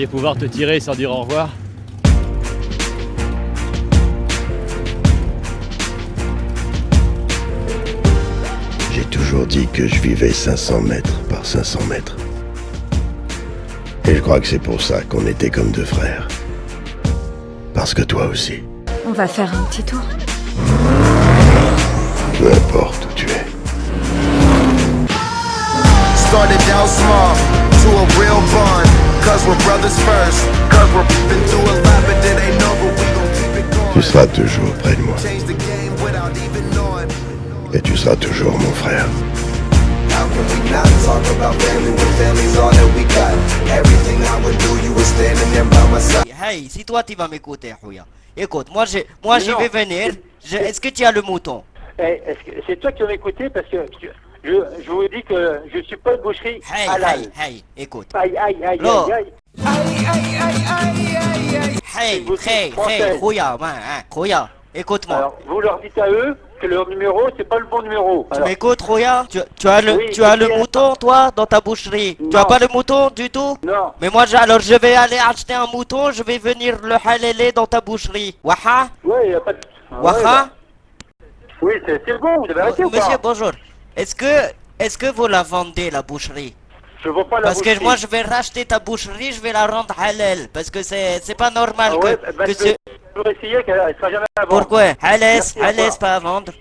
espériez pouvoir te tirer sans dire au revoir? J'ai toujours dit que je vivais 500 mètres par 500 mètres. Et je crois que c'est pour ça qu'on était comme deux frères. Parce que toi aussi. On va faire un petit tour. Peu importe où tu es. Started out small to a real bond. Cause we're brothers first. Cause we're been through a lot, but it ain't over. We gon' keep it going. Tu seras toujours près de moi. Change the game without even knowing. Et tu seras toujours mon frère. How can we not talk about family when family's all that we got? Everything I would do, you were standing there by my side. Hey, si toi tu vas m'écouter, Khouya. Écoute, moi je vais venir. Est-ce que tu as le mouton? Est-ce que c'est toi qui vas m'écouter parce que je vous dis que je suis pas de boucherie halal. Hey, écoute. Aïe, aïe, aïe, Lo. aïe, aïe. Hey, Khouya, Khouya, écoute-moi. Alors, vous leur dites à eux que leur numéro, c'est pas le bon numéro. Tu Alors, m'écoutes, Khouya? Tu as le, Oui, tu as je le sais. mouton, toi, dans ta boucherie? Tu as Non. pas le mouton du tout? non. Mais moi, alors je vais aller acheter un mouton, je vais venir le halaler dans ta boucherie. Waha? Ouais, y a pas de... Waha? Oui, c'est bon, vous avez arrêté ou pas? Monsieur, bonjour. Est-ce que vous la vendez, la boucherie? Je vois pas la Parce boucherie. que moi, je vais racheter ta boucherie, je vais la rendre halal. Parce que c'est pas normal Ah ouais, que, bah, que je peux essayer qu'elle sera jamais à vendre. Pourquoi? Halal, Merci, au halal, revoir. c'est pas à vendre.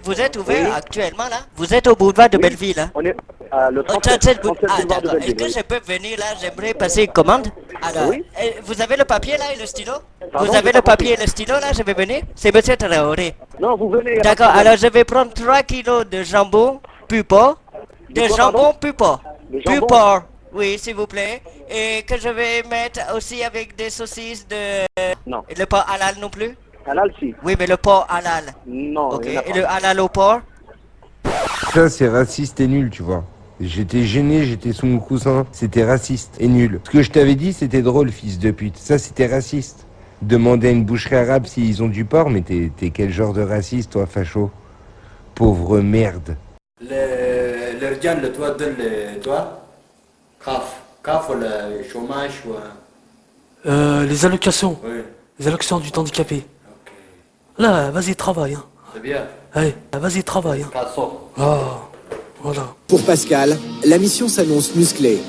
Vous êtes ouvert actuellement, là? Vous êtes au boulevard de Belleville, hein? On est à le Oh, 37 Ah, boulevard de d'accord. Est-ce Belleville, que oui. je peux venir là? J'aimerais passer une commande. Alors, Oui. vous avez le papier là et le stylo? Pardon, Vous avez j'ai le pas papier compris. et le stylo là? Je vais venir. C'est monsieur Traoré. Non, vous venez. D'accord, alors je vais prendre 3 kilos de jambon pupo. De quoi, jambon pardon? pupo. De jambon? Pupo. Oui, s'il vous plaît. Et que je vais mettre aussi avec des saucisses de... Non. Et le porc halal non plus? Halal, si. Oui, mais le porc halal. Non, Ok, il y en a pas. et le halal au porc? Ça, c'est raciste et nul, tu vois. J'étais gêné, j'étais sous mon coussin. C'était raciste et nul. Ce que je t'avais dit, c'était drôle, fils de pute. Ça, c'était raciste. Demander à une boucherie arabe s'ils ont du porc, mais t'es quel genre de raciste, toi, facho? Pauvre merde. الرجال اللي تودوا الدواء كاف ولا chômage ou Les allocations. oui Les allocations du handicapé. Là, vas-y, travaille. Hein. c'est bien Allez, vas-y, travaille. Hein. 400 Ah, voilà. Pour Pascal, la mission s'annonce musclée.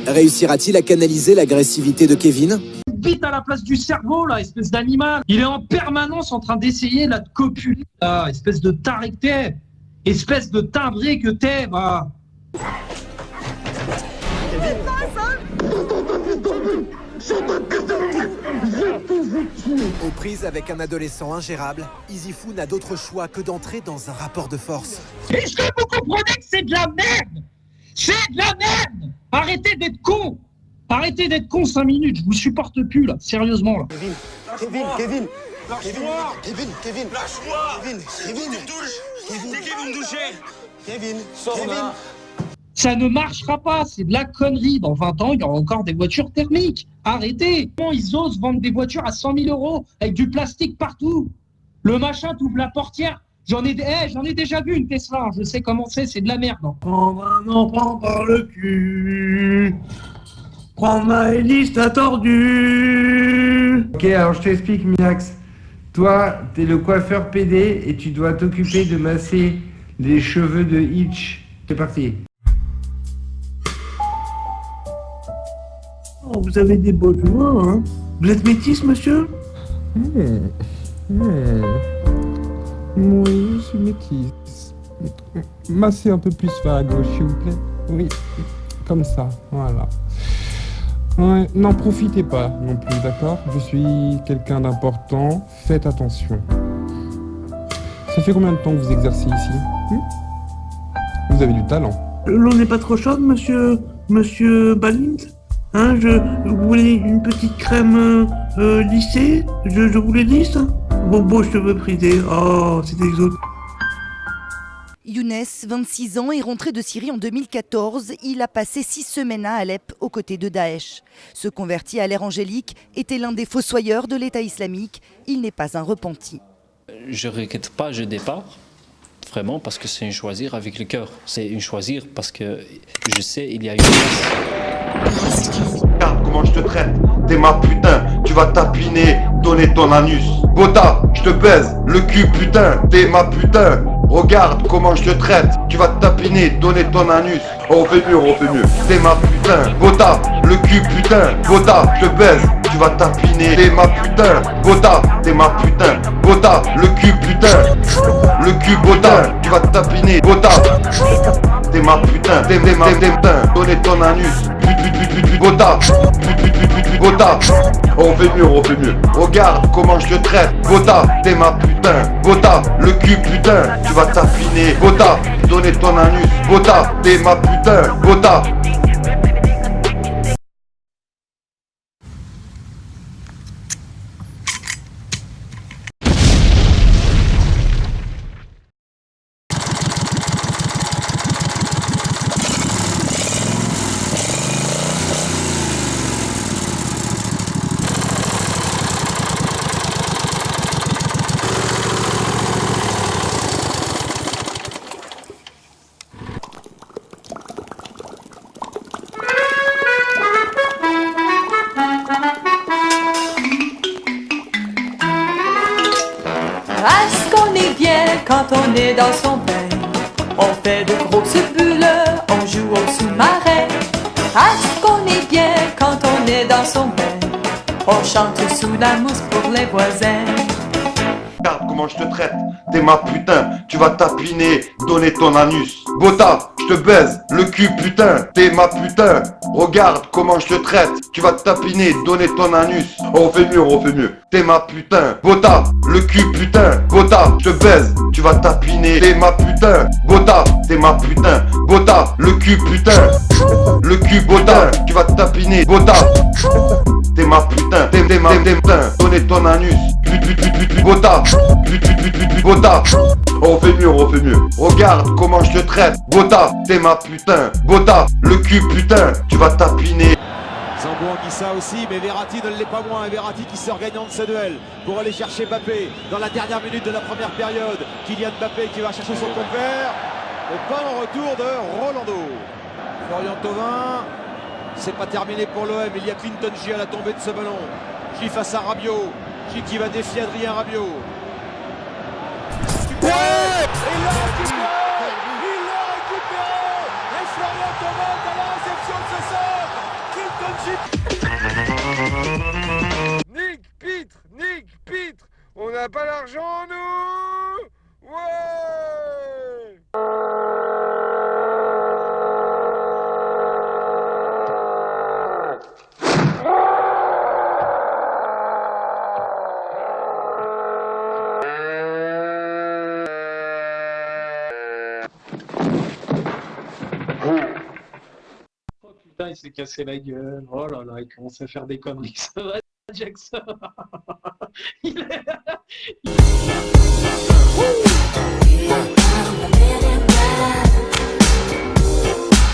Réussira-t-il à canaliser l'agressivité de Kevin? Bite à la place du cerveau, là, espèce d'animal. Il est en permanence en train d'essayer là, de copuler, là, espèce de taré que t'es. Espèce de timbré que t'es, va. Aux prises avec un adolescent ingérable, Easyfou n'a d'autre choix que d'entrer dans un rapport de force. Est-ce que vous comprenez que c'est de la merde? C'est de la merde. Arrêtez d'être con. Arrêtez d'être con 5 minutes, je vous supporte plus, là, sérieusement, là. Kevin. lâche-moi Kevin. lâche-moi Kevin. tu me touches c'est qui vous me touchez Kevin. sors là Ça ne marchera pas, c'est de la connerie. Dans 20 ans, il y aura encore des voitures thermiques. Arrêtez. Comment ils osent vendre des voitures à 100 000 euros avec du plastique partout? Le machin, t'ouvres la portière. J'en ai déjà vu une Tesla. Je sais comment c'est de la merde. Hein. Prends un enfant par le cul. Prends ma hélice, t'as tordu. Ok, alors je t'explique, Miax. Toi, t'es le coiffeur PD et tu dois t'occuper de masser les cheveux de Hitch. C'est parti. Oh, vous avez des beaux cheveux, hein. Vous êtes métis, monsieur? Oui, je suis métisse. Massez un peu plus vers la gauche, s'il vous plaît. Oui, comme ça, voilà. Ouais, n'en profitez pas non plus, d'accord? Je suis quelqu'un d'important, faites attention. Ça fait combien de temps que vous exercez ici? Vous avez du talent. L'eau n'est pas trop chaude, monsieur Balint? Hein, vous voulez une petite crème lissée? Je vous l'ai dit, ça? Vos beaux cheveux frisés, oh, c'est exotique. Younes, 26 ans, est rentré de Syrie en 2014. Il a passé 6 semaines à Alep aux côtés de Daesh. Ce converti à l'ère angélique était l'un des fossoyeurs de l'État islamique. Il n'est pas un repenti. Je ne regrette pas le départ. vraiment parce que c'est un choisir avec le cœur. C'est un choisir parce que je sais il y a une place. Regarde comment je te traite, t'es ma putain, tu vas tapiner, donner ton anus. Bota, je te baise, le cul putain, t'es ma putain. Regarde comment je te traite, tu vas tapiner, donner ton anus. On refait mieux, t'es ma putain. Bota, le cul putain, Bota, je te baise, tu vas tapiner, t'es ma putain. Bota, t'es ma putain. Bota, le cul putain, le cul Bota, tu vas tapiner, Bota. T'es ma putain, t'es ma putain, donner ton anus. Bota, Bota, on fait mieux. Regarde comment je te traite, Bota, t'es ma putain. Bota, le cul putain, tu vas t'affiner. Bota, donner ton anus. Bota, t'es ma putain. Bota. Est-ce qu'on est bien quand on est dans son bain? On fait de grosses bulles, on joue au sous-marin. Est-ce qu'on est bien quand on est dans son bain? On chante sous la mousse pour les voisins. Regarde comment je te traite, t'es ma putain, tu vas tapiner, donner ton anus. Bota, je te baise, le cul putain, t'es ma putain. Regarde comment je te traite, tu vas tapiner, donner ton anus. On refait mieux, t'es ma putain. Bota, le cul putain, Bota, je te baise, tu vas tapiner, t'es ma putain. Bota, t'es ma putain. Bota, le cul putain, le cul Bota, tu vas tapiner, Bota. T'es ma putain, t'es ma putain, donner ton anus. Bota, Bota, on fait mieux. Regarde comment je te traite, Bota, t'es ma putain. Bota, le cul putain, tu vas tapiner. Zambo Anguissa aussi, mais Verratti ne l'est pas moins. Verratti qui sort gagnant de ce duel pour aller chercher Mbappé dans la dernière minute de la première période. Kylian Mbappé qui va chercher son compte vert. Le pas en retour de Rolando. Florian Thauvin, c'est pas terminé pour l'OM. Il y a Clinton J à la tombée de ce ballon. J face à Rabiot. J qui va défier Adrien Rabiot. Ouais, il l'a récupéré. Et Florian Thauvin est à la réception de ce sort. Nick Pitre, on n'a pas l'argent nous. Ouais. Putain, il s'est cassé la gueule. Oh là là, il commence à faire des conneries. Ça va, Jackson. Il est...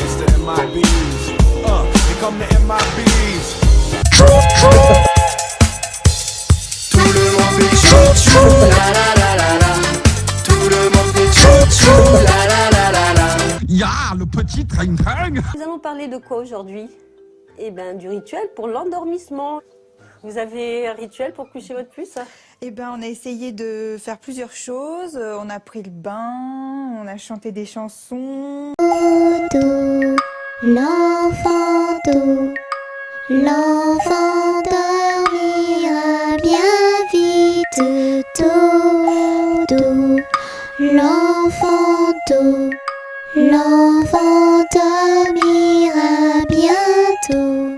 It's the MIBs. Here come the MIBs. Tout le monde fait chou-chou, la la la la la. Tout le monde fait chou-chou, la la la la la. Ya, le petit train-train. Nous allons parler de quoi aujourd'hui? Eh bien, du rituel pour l'endormissement. Vous avez un rituel pour coucher votre puce? Eh ben, on a essayé de faire plusieurs choses. On a pris le bain, on a chanté des chansons. Doudou, l'enfant doux, l'enfant dormira bien vite. Doudou, l'enfant doux, l'enfant dormira bientôt.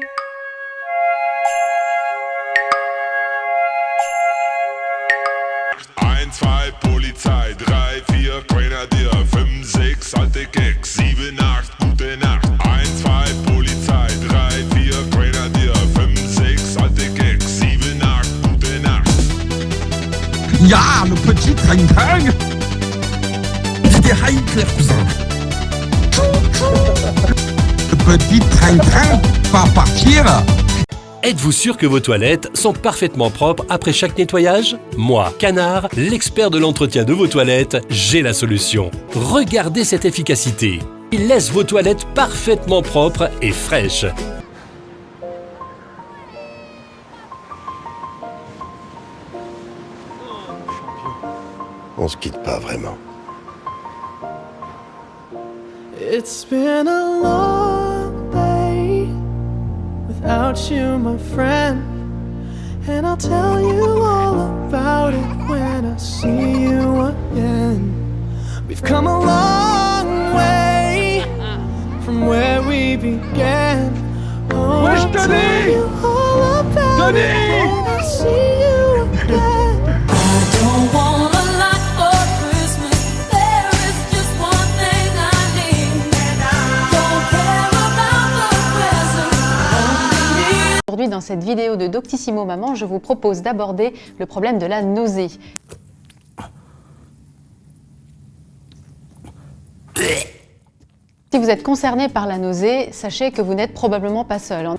Polizei, 3, 4, Grenadier, 5, 6, alte Keks, 7, 8, gute Nacht. 1, 2, Polizei, 3, 4, Grenadier, 5, 6, alte Keks, 7, 8, gute Nacht. Ya, le petit train-train. C'était Hitler, cousin. Le petit train-train va partir. Êtes-vous sûr que vos toilettes sont parfaitement propres après chaque nettoyage? Moi, Canard, l'expert de l'entretien de vos toilettes, j'ai la solution. Regardez cette efficacité. Il laisse vos toilettes parfaitement propres et fraîches. On se quitte pas vraiment. It's been a long day without you, my friend, and I'll tell you all about it when I see you again. We've come a long way from where we began. Oh, Wesh, I'll tell Tony! you all about Tony! it when I see you again. I don't want a lot for Christmas. There is just one thing I need. Don't care about the present. Aujourd'hui, dans cette vidéo de Doctissimo Maman, je vous propose d'aborder le problème de la nausée. Si vous êtes concerné par la nausée, sachez que vous n'êtes probablement pas seul.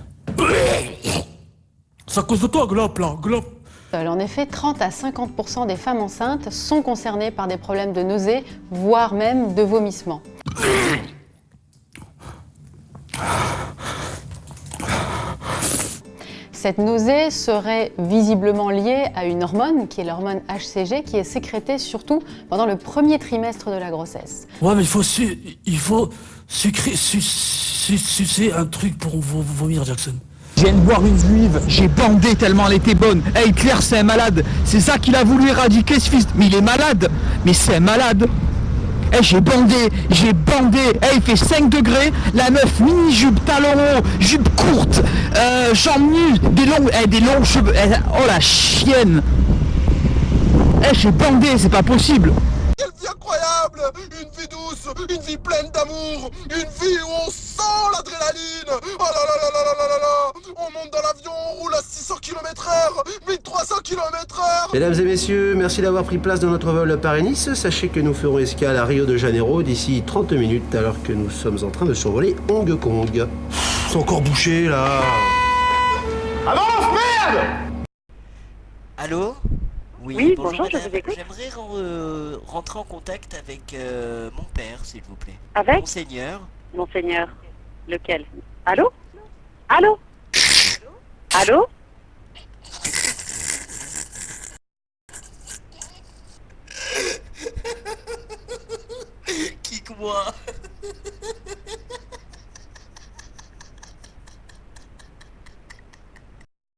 C'est à cause de toi, Glop, là, Glop. En effet, 30 à 50% des femmes enceintes sont concernées par des problèmes de nausée, voire même de vomissement. Cette nausée serait visiblement liée à une hormone, qui est l'hormone HCG, qui est sécrétée surtout pendant le premier trimestre de la grossesse. Ouais, mais il faut sucer un truc pour vomir, Jackson. Je viens de boire une juive, j'ai bandé tellement elle était bonne. Hey, Hitler, c'est un malade. C'est ça qu'il a voulu éradiquer, ce fils. Mais il est malade. Mais c'est un malade. Hey, j'ai bandé. Hey, il fait 5 degrés. La meuf, mini-jupe, talons hauts, jupe courte, jambes nues, des longs cheveux. Oh la chienne. Hey, j'ai bandé, c'est pas possible. Quelle vie incroyable! Une vie douce, une vie pleine d'amour, une vie où on sent l'adrénaline! Oh là là là là là là là! On monte dans l'avion, on roule à 600 km/h, 1300 km/h! Mesdames et messieurs, merci d'avoir pris place dans notre vol Paris-Nice. Sachez que nous ferons escale à Rio de Janeiro d'ici 30 minutes alors que nous sommes en train de survoler Hong Kong. C'est encore bouché là! Avance, merde! Allô? Oui, bonjour, je vous écoute. J'aimerais rentrer en contact avec mon père, s'il vous plaît. Avec? Monseigneur. Monseigneur, lequel? Allô? Allô? Allô? Kick-moi.